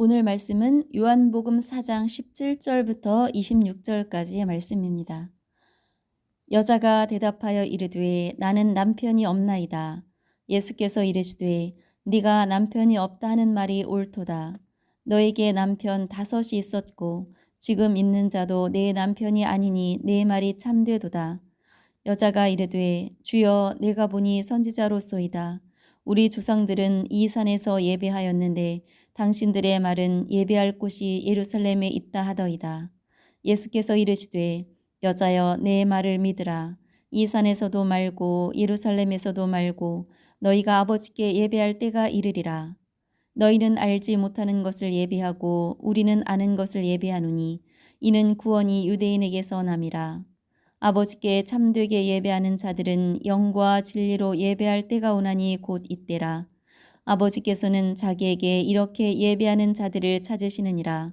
오늘 말씀은 요한복음 4장 17절부터 26절까지의 말씀입니다. 여자가 대답하여 이르되 나는 남편이 없나이다. 예수께서 이르시되 네가 남편이 없다 하는 말이 옳도다. 너에게 남편 5이 있었고 지금 있는 자도 내 남편이 아니니 내 말이 참되도다. 여자가 이르되 주여 내가 보니 선지자로소이다. 우리 조상들은 이 산에서 예배하였는데 당신들의 말은 예배할 곳이 예루살렘에 있다 하더이다. 예수께서 이르시되 여자여 내 말을 믿으라. 이 산에서도 말고 예루살렘에서도 말고 너희가 아버지께 예배할 때가 이르리라. 너희는 알지 못하는 것을 예배하고 우리는 아는 것을 예배하노니 이는 구원이 유대인에게서 남이라. 아버지께 참되게 예배하는 자들은 영과 진리로 예배할 때가 오나니 곧 이때라. 아버지께서는 자기에게 이렇게 예배하는 자들을 찾으시느니라.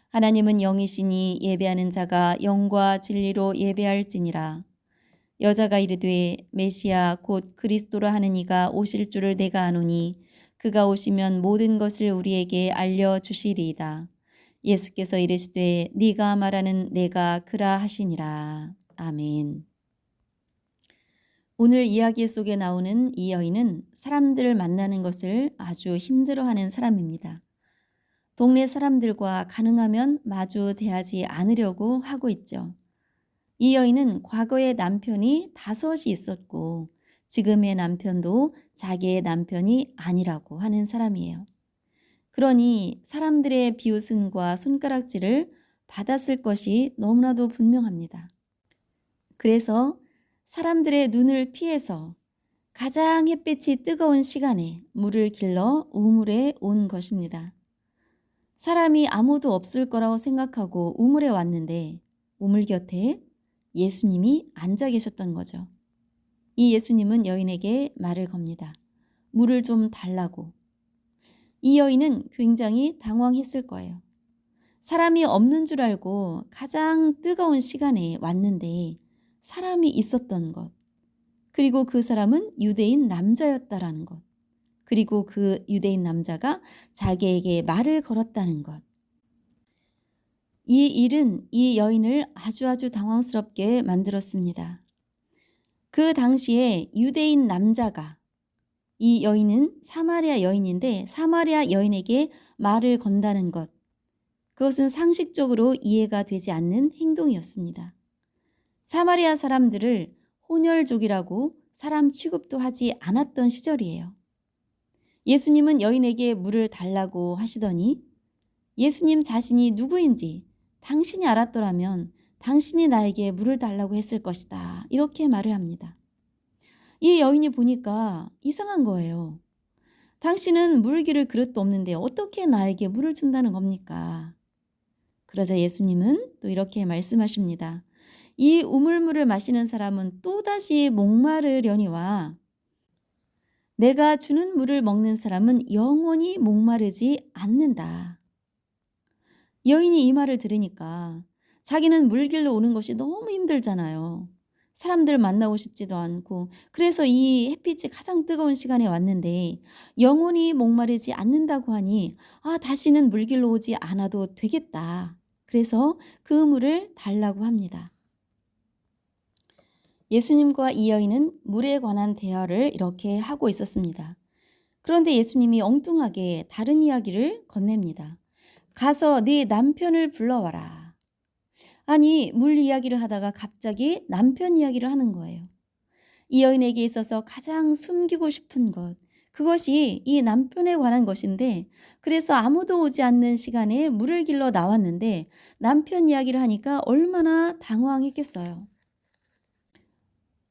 하나님은 영이시니 예배하는 자가 영과 진리로 예배할지니라. 여자가 이르되 메시아 곧 그리스도라 하는 이가 오실 줄을 내가 아노니 그가 오시면 모든 것을 우리에게 알려주시리이다. 예수께서 이르시되 네가 말하는 내가 그라 하시니라. 아멘. 오늘 이야기 속에 나오는 이 여인은 사람들을 만나는 것을 아주 힘들어하는 사람입니다. 동네 사람들과 가능하면 마주 대하지 않으려고 하고 있죠. 이 여인은 과거에 남편이 5이 있었고 지금의 남편도 자기의 남편이 아니라고 하는 사람이에요. 그러니 사람들의 비웃음과 손가락질을 받았을 것이 너무나도 분명합니다. 그래서 사람들의 눈을 피해서 가장 햇빛이 뜨거운 시간에 물을 길러 우물에 온 것입니다. 사람이 아무도 없을 거라고 생각하고 우물에 왔는데 우물 곁에 예수님이 앉아 계셨던 거죠. 이 예수님은 여인에게 말을 겁니다. 물을 좀 달라고. 이 여인은 굉장히 당황했을 거예요. 사람이 없는 줄 알고 가장 뜨거운 시간에 왔는데 사람이 있었던 것, 그리고 그 사람은 유대인 남자였다라는 것, 그리고 그 유대인 남자가 자기에게 말을 걸었다는 것. 이 일은 이 여인을 아주 당황스럽게 만들었습니다. 그 당시에 유대인 남자가, 이 여인은 사마리아 여인인데 사마리아 여인에게 말을 건다는 것, 그것은 상식적으로 이해가 되지 않는 행동이었습니다. 사마리아 사람들을 혼혈족이라고 사람 취급도 하지 않았던 시절이에요. 예수님은 여인에게 물을 달라고 하시더니 예수님 자신이 누구인지 당신이 알았더라면 당신이 나에게 물을 달라고 했을 것이다. 이렇게 말을 합니다. 이 여인이 보니까 이상한 거예요. 당신은 물 기를 그릇도 없는데 어떻게 나에게 물을 준다는 겁니까? 그러자 예수님은 또 이렇게 말씀하십니다. 이 우물물을 마시는 사람은 또다시 목마르려니와 내가 주는 물을 먹는 사람은 영원히 목마르지 않는다. 여인이 이 말을 들으니까 자기는 물길로 오는 것이 너무 힘들잖아요. 사람들 만나고 싶지도 않고 그래서 이 햇빛이 가장 뜨거운 시간에 왔는데 영원히 목마르지 않는다고 하니 다시는 물길로 오지 않아도 되겠다. 그래서 그 물을 달라고 합니다. 예수님과 이 여인은 물에 관한 대화를 이렇게 하고 있었습니다. 그런데 예수님이 엉뚱하게 다른 이야기를 건넵니다. 가서 네 남편을 불러와라. 아니, 물 이야기를 하다가 갑자기 남편 이야기를 하는 거예요. 이 여인에게 있어서 가장 숨기고 싶은 것, 그것이 이 남편에 관한 것인데 그래서 아무도 오지 않는 시간에 물을 길러 나왔는데 남편 이야기를 하니까 얼마나 당황했겠어요.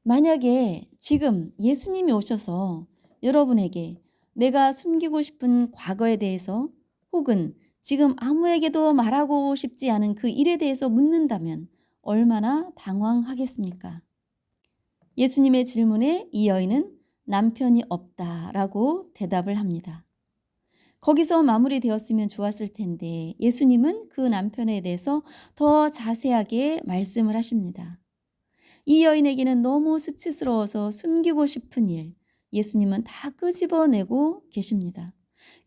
만약에 지금 예수님이 오셔서 여러분에게 내가 숨기고 싶은 과거에 대해서 혹은 지금 아무에게도 말하고 싶지 않은 그 일에 대해서 묻는다면 얼마나 당황하겠습니까? 예수님의 질문에 이 여인은 남편이 없다라고 대답을 합니다. 거기서 마무리되었으면 좋았을 텐데 예수님은 그 남편에 대해서 더 자세하게 말씀을 하십니다. 이 여인에게는 너무 수치스러워서 숨기고 싶은 일, 예수님은 다 끄집어내고 계십니다.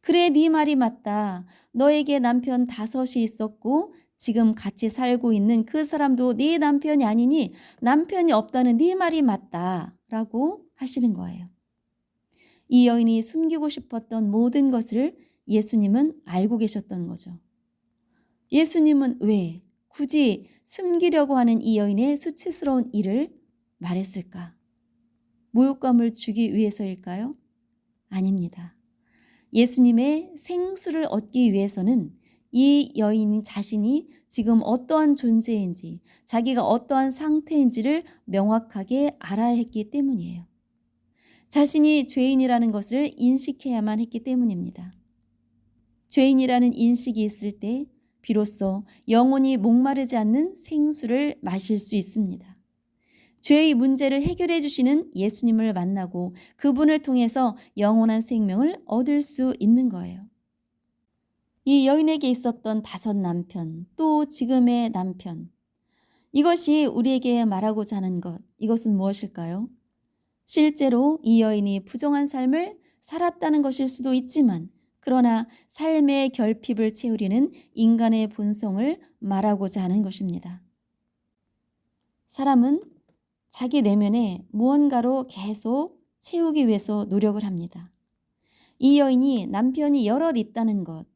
그래, 네 말이 맞다. 너에게 남편 5이 있었고 지금 같이 살고 있는 그 사람도 네 남편이 아니니 남편이 없다는 네 말이 맞다. 라고 하시는 거예요. 이 여인이 숨기고 싶었던 모든 것을 예수님은 알고 계셨던 거죠. 예수님은 왜 굳이 숨기려고 하는 이 여인의 수치스러운 일을 말했을까? 모욕감을 주기 위해서일까요? 아닙니다. 예수님의 생수를 얻기 위해서는 이 여인 자신이 지금 어떠한 존재인지, 자기가 어떠한 상태인지를 명확하게 알아야 했기 때문이에요. 자신이 죄인이라는 것을 인식해야만 했기 때문입니다. 죄인이라는 인식이 있을 때 비로소 영원히 목마르지 않는 생수를 마실 수 있습니다. 죄의 문제를 해결해 주시는 예수님을 만나고 그분을 통해서 영원한 생명을 얻을 수 있는 거예요. 이 여인에게 있었던 5 남편, 또 지금의 남편. 이것이 우리에게 말하고자 하는 것, 이것은 무엇일까요? 실제로 이 여인이 부정한 삶을 살았다는 것일 수도 있지만, 그러나 삶의 결핍을 채우려는 인간의 본성을 말하고자 하는 것입니다. 사람은 자기 내면에 무언가로 계속 채우기 위해서 노력을 합니다. 이 여인이 남편이 여럿 있다는 것,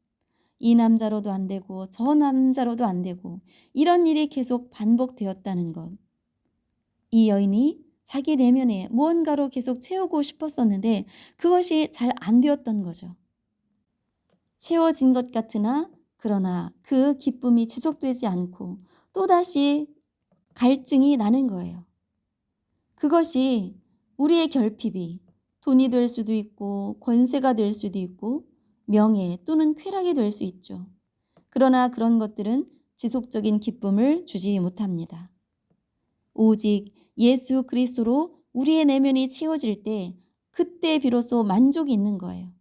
이 남자로도 안 되고 저 남자로도 안 되고 이런 일이 계속 반복되었다는 것. 이 여인이 자기 내면에 무언가로 계속 채우고 싶었었는데 그것이 잘 안 되었던 거죠. 채워진 것 같으나 그러나 그 기쁨이 지속되지 않고 또다시 갈증이 나는 거예요. 그것이 우리의 결핍이 돈이 될 수도 있고 권세가 될 수도 있고 명예 또는 쾌락이 될 수 있죠. 그러나 그런 것들은 지속적인 기쁨을 주지 못합니다. 오직 예수 그리스도로 우리의 내면이 채워질 때 그때 비로소 만족이 있는 거예요.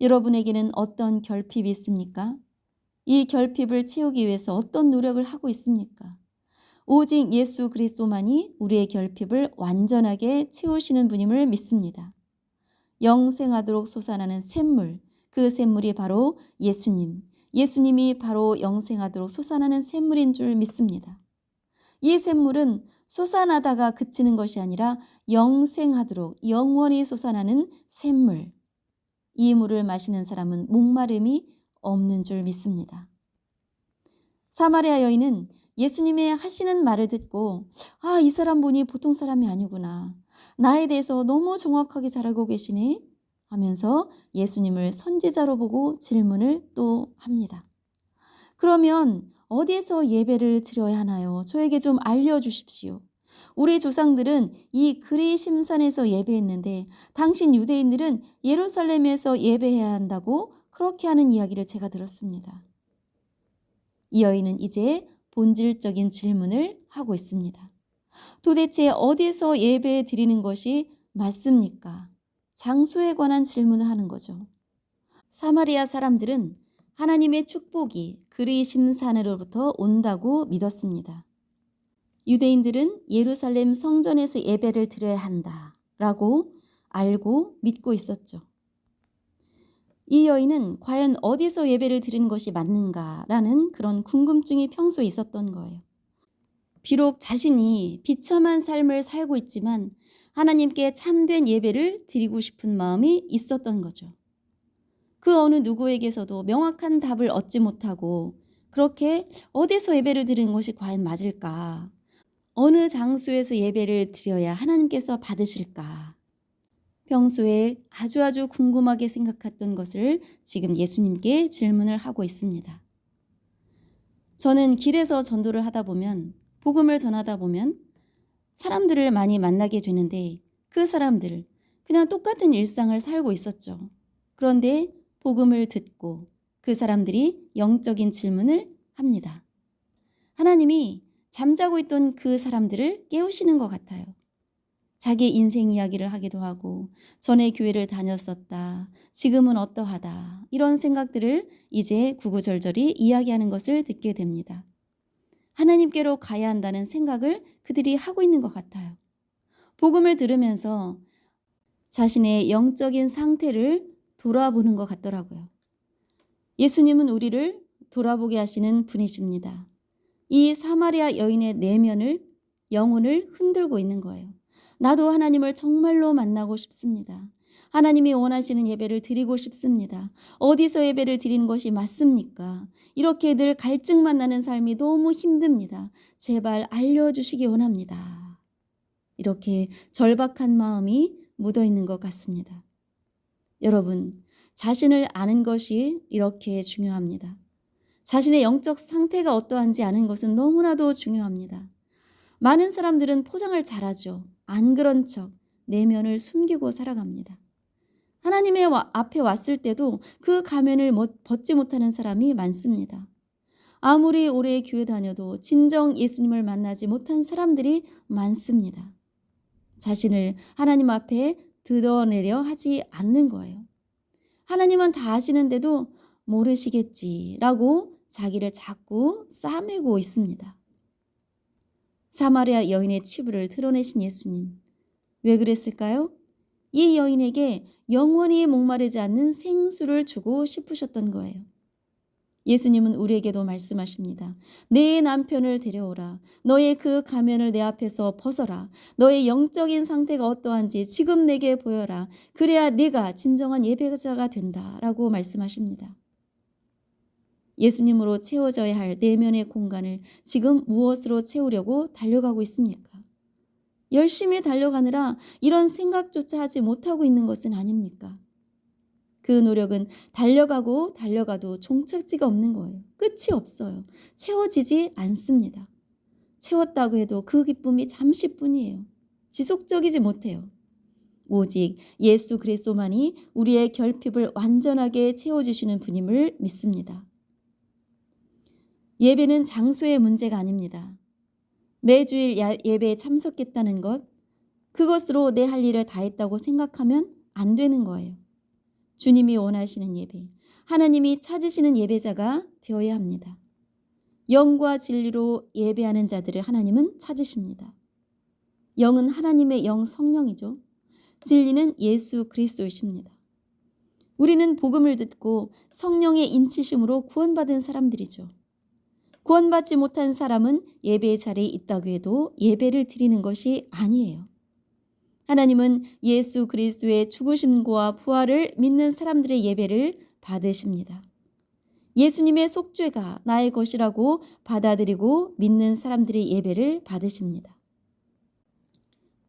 여러분에게는 어떤 결핍이 있습니까? 이 결핍을 채우기 위해서 어떤 노력을 하고 있습니까? 오직 예수 그리스도만이 우리의 결핍을 완전하게 채우시는 분임을 믿습니다. 영생하도록 솟아나는 샘물, 그 샘물이 바로 예수님, 예수님이 바로 영생하도록 솟아나는 샘물인 줄 믿습니다. 이 샘물은 솟아나다가 그치는 것이 아니라 영생하도록 영원히 솟아나는 샘물. 이 물을 마시는 사람은 목마름이 없는 줄 믿습니다. 사마리아 여인은 예수님의 하시는 말을 듣고 이 사람 보니 보통 사람이 아니구나. 나에 대해서 너무 정확하게 잘 알고 계시네 하면서 예수님을 선지자로 보고 질문을 또 합니다. 그러면 어디서 예배를 드려야 하나요? 저에게 좀 알려주십시오. 우리 조상들은 이 그리심산에서 예배했는데 당신 유대인들은 예루살렘에서 예배해야 한다고 그렇게 하는 이야기를 제가 들었습니다. 이 여인은 이제 본질적인 질문을 하고 있습니다. 도대체 어디서 예배 드리는 것이 맞습니까? 장소에 관한 질문을 하는 거죠. 사마리아 사람들은 하나님의 축복이 그리심산으로부터 온다고 믿었습니다. 유대인들은 예루살렘 성전에서 예배를 드려야 한다라고 알고 믿고 있었죠. 이 여인은 과연 어디서 예배를 드리는 것이 맞는가라는 그런 궁금증이 평소에 있었던 거예요. 비록 자신이 비참한 삶을 살고 있지만 하나님께 참된 예배를 드리고 싶은 마음이 있었던 거죠. 그 어느 누구에게서도 명확한 답을 얻지 못하고 그렇게 어디서 예배를 드리는 것이 과연 맞을까? 어느 장소에서 예배를 드려야 하나님께서 받으실까? 평소에 아주 궁금하게 생각했던 것을 지금 예수님께 질문을 하고 있습니다. 저는 길에서 전도를 하다 보면 복음을 전하다 보면 사람들을 많이 만나게 되는데 그 사람들 그냥 똑같은 일상을 살고 있었죠. 그런데 복음을 듣고 그 사람들이 영적인 질문을 합니다. 하나님이 잠자고 있던 그 사람들을 깨우시는 것 같아요. 자기 인생 이야기를 하기도 하고 전에 교회를 다녔었다. 지금은 어떠하다. 이런 생각들을 이제 구구절절히 이야기하는 것을 듣게 됩니다. 하나님께로 가야 한다는 생각을 그들이 하고 있는 것 같아요. 복음을 들으면서 자신의 영적인 상태를 돌아보는 것 같더라고요. 예수님은 우리를 돌아보게 하시는 분이십니다. 이 사마리아 여인의 내면을, 영혼을 흔들고 있는 거예요. 나도 하나님을 정말로 만나고 싶습니다. 하나님이 원하시는 예배를 드리고 싶습니다. 어디서 예배를 드리는 것이 맞습니까? 이렇게 늘 갈증만 나는 삶이 너무 힘듭니다. 제발 알려주시기 원합니다. 이렇게 절박한 마음이 묻어있는 것 같습니다. 여러분, 자신을 아는 것이 이렇게 중요합니다. 자신의 영적 상태가 어떠한지 아는 것은 너무나도 중요합니다. 많은 사람들은 포장을 잘하죠. 안 그런 척 내면을 숨기고 살아갑니다. 하나님의 앞에 왔을 때도 그 가면을 벗지 못하는 사람이 많습니다. 아무리 오래 교회 다녀도 진정 예수님을 만나지 못한 사람들이 많습니다. 자신을 하나님 앞에 드러내려 하지 않는 거예요. 하나님은 다 아시는데도 모르시겠지라고 자기를 자꾸 싸매고 있습니다. 사마리아 여인의 치부를 드러내신 예수님. 왜 그랬을까요? 이 여인에게 영원히 목마르지 않는 생수를 주고 싶으셨던 거예요. 예수님은 우리에게도 말씀하십니다. 내 남편을 데려오라. 너의 그 가면을 내 앞에서 벗어라. 너의 영적인 상태가 어떠한지 지금 내게 보여라. 그래야 네가 진정한 예배자가 된다. 라고 말씀하십니다. 예수님으로 채워져야 할 내면의 공간을 지금 무엇으로 채우려고 달려가고 있습니까? 열심히 달려가느라 이런 생각조차 하지 못하고 있는 것은 아닙니까? 그 노력은 달려가도 종착지가 없는 거예요. 끝이 없어요. 채워지지 않습니다. 채웠다고 해도 그 기쁨이 잠시뿐이에요. 지속적이지 못해요. 오직 예수 그리스도만이 우리의 결핍을 완전하게 채워주시는 분임을 믿습니다. 예배는 장소의 문제가 아닙니다. 매주일 예배에 참석했다는 것, 그것으로 내 할 일을 다 했다고 생각하면 안 되는 거예요. 주님이 원하시는 예배, 하나님이 찾으시는 예배자가 되어야 합니다. 영과 진리로 예배하는 자들을 하나님은 찾으십니다. 영은 하나님의 영 성령이죠. 진리는 예수 그리스도이십니다. 우리는 복음을 듣고 성령의 인치심으로 구원받은 사람들이죠. 구원받지 못한 사람은 예배의 자리에 있다고 해도 예배를 드리는 것이 아니에요. 하나님은 예수 그리스도의 죽으심과 부활을 믿는 사람들의 예배를 받으십니다. 예수님의 속죄가 나의 것이라고 받아들이고 믿는 사람들의 예배를 받으십니다.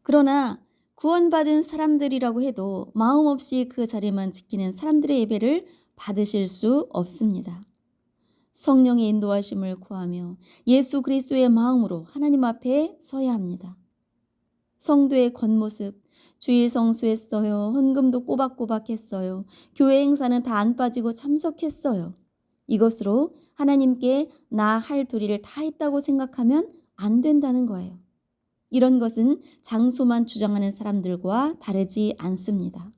그러나 구원받은 사람들이라고 해도 마음 없이 그 자리만 지키는 사람들의 예배를 받으실 수 없습니다. 성령의 인도하심을 구하며 예수 그리스도의 마음으로 하나님 앞에 서야 합니다. 성도의 겉모습, 주일 성수했어요. 헌금도 꼬박꼬박 했어요. 교회 행사는 다 안 빠지고 참석했어요. 이것으로 하나님께 나 할 도리를 다 했다고 생각하면 안 된다는 거예요. 이런 것은 장소만 주장하는 사람들과 다르지 않습니다.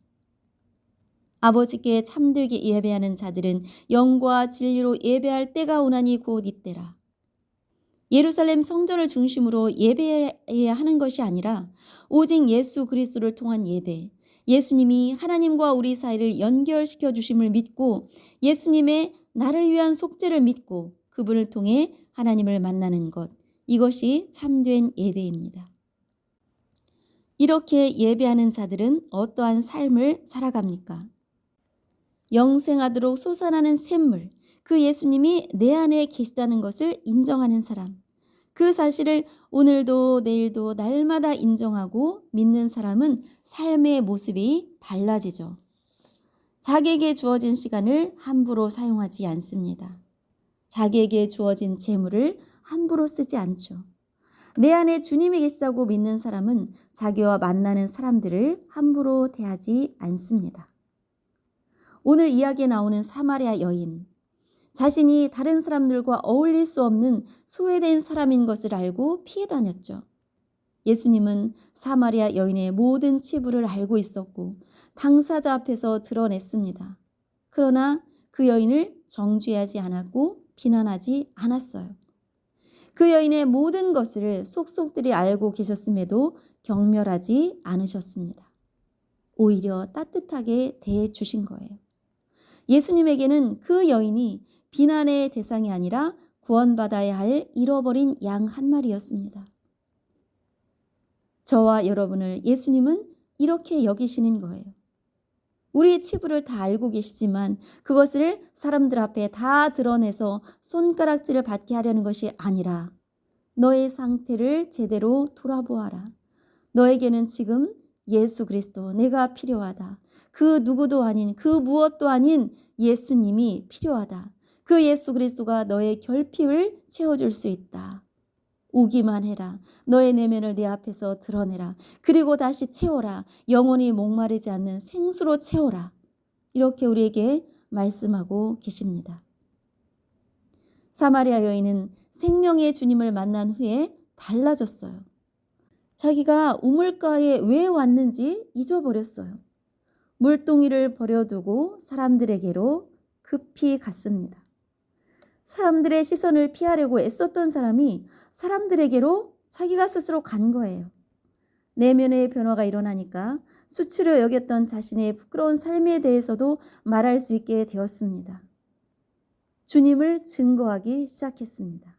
아버지께 참되게 예배하는 자들은 영과 진리로 예배할 때가 오나니 곧 이때라. 예루살렘 성전을 중심으로 예배해야 하는 것이 아니라 오직 예수 그리스도를 통한 예배, 예수님이 하나님과 우리 사이를 연결시켜 주심을 믿고 예수님의 나를 위한 속죄를 믿고 그분을 통해 하나님을 만나는 것, 이것이 참된 예배입니다. 이렇게 예배하는 자들은 어떠한 삶을 살아갑니까? 영생하도록 솟아나는 샘물, 그 예수님이 내 안에 계시다는 것을 인정하는 사람, 그 사실을 오늘도 내일도 날마다 인정하고 믿는 사람은 삶의 모습이 달라지죠. 자기에게 주어진 시간을 함부로 사용하지 않습니다. 자기에게 주어진 재물을 함부로 쓰지 않죠. 내 안에 주님이 계시다고 믿는 사람은 자기와 만나는 사람들을 함부로 대하지 않습니다. 오늘 이야기에 나오는 사마리아 여인, 자신이 다른 사람들과 어울릴 수 없는 소외된 사람인 것을 알고 피해 다녔죠. 예수님은 사마리아 여인의 모든 치부를 알고 있었고 당사자 앞에서 드러냈습니다. 그러나 그 여인을 정죄하지 않았고 비난하지 않았어요. 그 여인의 모든 것을 속속들이 알고 계셨음에도 경멸하지 않으셨습니다. 오히려 따뜻하게 대해 주신 거예요. 예수님에게는 그 여인이 비난의 대상이 아니라 구원받아야 할 잃어버린 양 한 마리였습니다. 저와 여러분을 예수님은 이렇게 여기시는 거예요. 우리의 치부를 다 알고 계시지만 그것을 사람들 앞에 다 드러내서 손가락질을 받게 하려는 것이 아니라 너의 상태를 제대로 돌아보아라. 너에게는 지금 예수 그리스도 내가 필요하다. 그 누구도 아닌 그 무엇도 아닌 예수님이 필요하다. 그 예수 그리스도가 너의 결핍을 채워줄 수 있다. 오기만 해라. 너의 내면을 내 앞에서 드러내라. 그리고 다시 채워라. 영원히 목마르지 않는 생수로 채워라. 이렇게 우리에게 말씀하고 계십니다. 사마리아 여인은 생명의 주님을 만난 후에 달라졌어요. 자기가 우물가에 왜 왔는지 잊어버렸어요. 물동이를 버려두고 사람들에게로 급히 갔습니다. 사람들의 시선을 피하려고 애썼던 사람이 사람들에게로 자기가 스스로 간 거예요. 내면의 변화가 일어나니까 수치로 여겼던 자신의 부끄러운 삶에 대해서도 말할 수 있게 되었습니다. 주님을 증거하기 시작했습니다.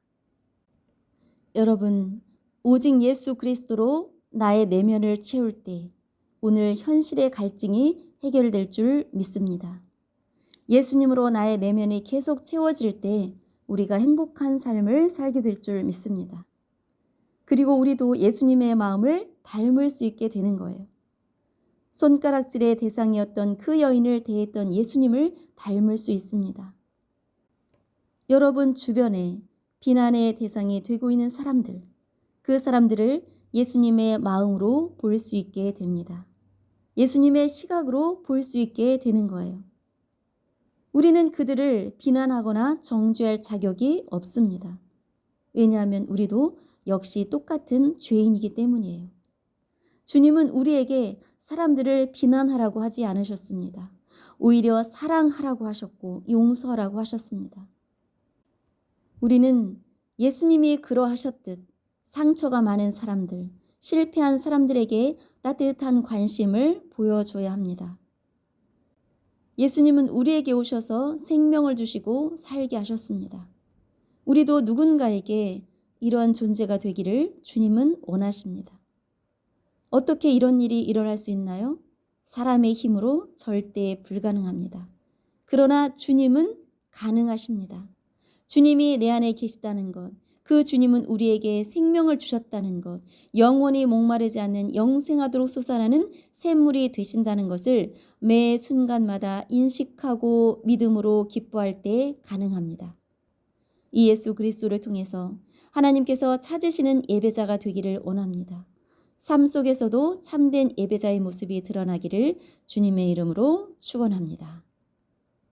여러분, 오직 예수 그리스도로 나의 내면을 채울 때 오늘 현실의 갈증이 해결될 줄 믿습니다. 예수님으로 나의 내면이 계속 채워질 때 우리가 행복한 삶을 살게 될 줄 믿습니다. 그리고 우리도 예수님의 마음을 닮을 수 있게 되는 거예요. 손가락질의 대상이었던 그 여인을 대했던 예수님을 닮을 수 있습니다. 여러분 주변에 비난의 대상이 되고 있는 사람들, 그 사람들을 예수님의 마음으로 볼 수 있게 됩니다. 예수님의 시각으로 볼 수 있게 되는 거예요. 우리는 그들을 비난하거나 정죄할 자격이 없습니다. 왜냐하면 우리도 역시 똑같은 죄인이기 때문이에요. 주님은 우리에게 사람들을 비난하라고 하지 않으셨습니다. 오히려 사랑하라고 하셨고 용서하라고 하셨습니다. 우리는 예수님이 그러하셨듯 상처가 많은 사람들, 실패한 사람들에게 따뜻한 관심을 보여줘야 합니다. 예수님은 우리에게 오셔서 생명을 주시고 살게 하셨습니다. 우리도 누군가에게 이러한 존재가 되기를 주님은 원하십니다. 어떻게 이런 일이 일어날 수 있나요? 사람의 힘으로 절대 불가능합니다. 그러나 주님은 가능하십니다. 주님이 내 안에 계시다는 것, 그 주님은 우리에게 생명을 주셨다는 것, 영원히 목마르지 않는 영생하도록 솟아나는 샘물이 되신다는 것을 매 순간마다 인식하고 믿음으로 기뻐할 때 가능합니다. 이 예수 그리스도를 통해서 하나님께서 찾으시는 예배자가 되기를 원합니다. 삶 속에서도 참된 예배자의 모습이 드러나기를 주님의 이름으로 축원합니다.